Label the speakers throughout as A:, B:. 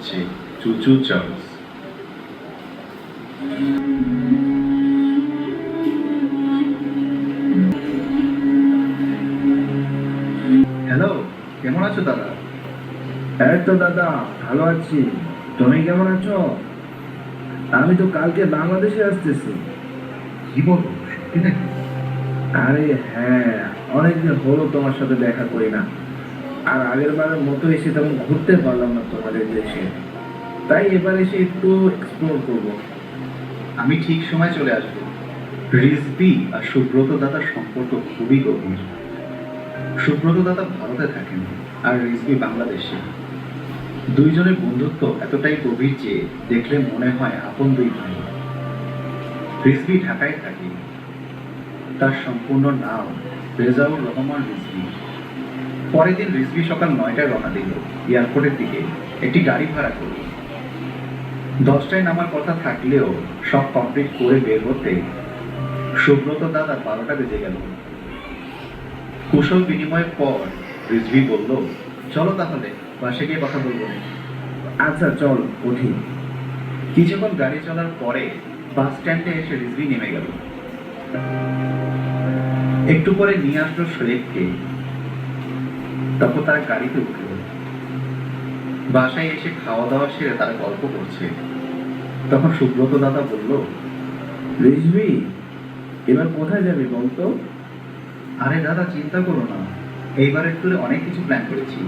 A: হচ্ছে চুচু Charles. Hello, কেমন আছো দাদা?
B: এই তো দাদা, ভালো আছি। তুমি কেমন আছো? আমি তো কালকে বাংলাদেশে আসতেছি।
A: কি বলো, সত্যি নাকি?
B: আরে হ্যাঁ, অনেকদিন হলো তোমার সাথে দেখা করি না। আর আগের বারের মতো এসে তেমন ঘুরতে পারলাম না তোমাদের দেশে, তাই এবার এসে একটু এক্সপ্লোর করব।
A: আমি ঠিক সময় চলে আসবো। রিজভি আর সুব্রত দাদার সম্পর্ক খুবই গভীর। সুব্রত দাদা ভারতে থাকেন আর রিজভি বাংলাদেশে। দুইজনের বন্ধুত্ব এতটাই গভীর যে দেখলে মনে হয় আপন দুই ভাই। রিজভি ঢাকায় থাকে। তার সম্পূর্ণ নাম রেজাউর রহমান রিজভি। পরের দিন রিজভি সকাল 9টায় রওনা দিল এয়ারপোর্টের দিকে একটি গাড়ি ভাড়া করল। 10টায় নামার কথা থাকলেও সব কমপ্লিট করে বের হতে সুব্রত দাদা 12টা বেজে গেল। কুশল বিনিময়ের পর রিজভি বলল, চলো তাহলে বাসে গিয়ে কথা বলবো।
B: আচ্ছা চল উঠি।
A: কিছুক্ষণ গাড়ি চলার পরে বাস স্ট্যান্ডে এসে রিজভি নেমে গেল। একটু পরে নিয়ে আসলো শরীফকে। তখন তারা গাড়িতে উঠল। বাসায় এসে খাওয়া দাওয়া সেরে তারা গল্প করছে। তখন সুব্রত দাদা বলল,
B: রিজভি, এবার কোথায় যাবি বলতো?
A: আরে দাদা চিন্তা করো না, এইবারের ট্যুরে অনেক কিছু প্ল্যান করেছি।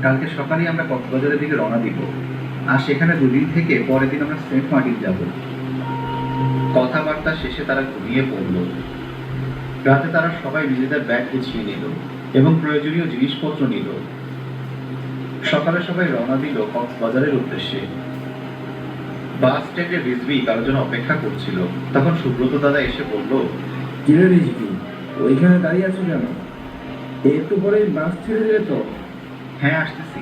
A: কালকে সকালেই আমরা কক্সবাজারের দিকে রওনা দিব, আর সেখানে দুদিন থেকে পরের দিন আমরা সেন্ট মার্টিন যাব। কথাবার্তা শেষে তারা ঘুমিয়ে পড়ল। রাতে তারা সবাই নিজেদের ব্যাগ গুছিয়ে নিল এবং প্রয়োজনীয় জিনিসপত্র নিল। সকালে সবাই রওনা দিল কক্সবাজারের উদ্দেশ্যে। বাস স্ট্যান্ডে রিজভি কারোর জন্য অপেক্ষা করছিল। তখন সুব্রত দাদা এসে বলল,
B: কিরে রিজভি, ওইখানে দাঁড়িয়ে আছো কেন? একটু পরেই বাস ছেড়ে দিলে তো।
A: হ্যাঁ আসতেছি,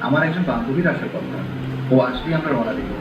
A: আমার একজন বান্ধবীর আসার কথা, ও আসলেই আমরা রওনা দিব।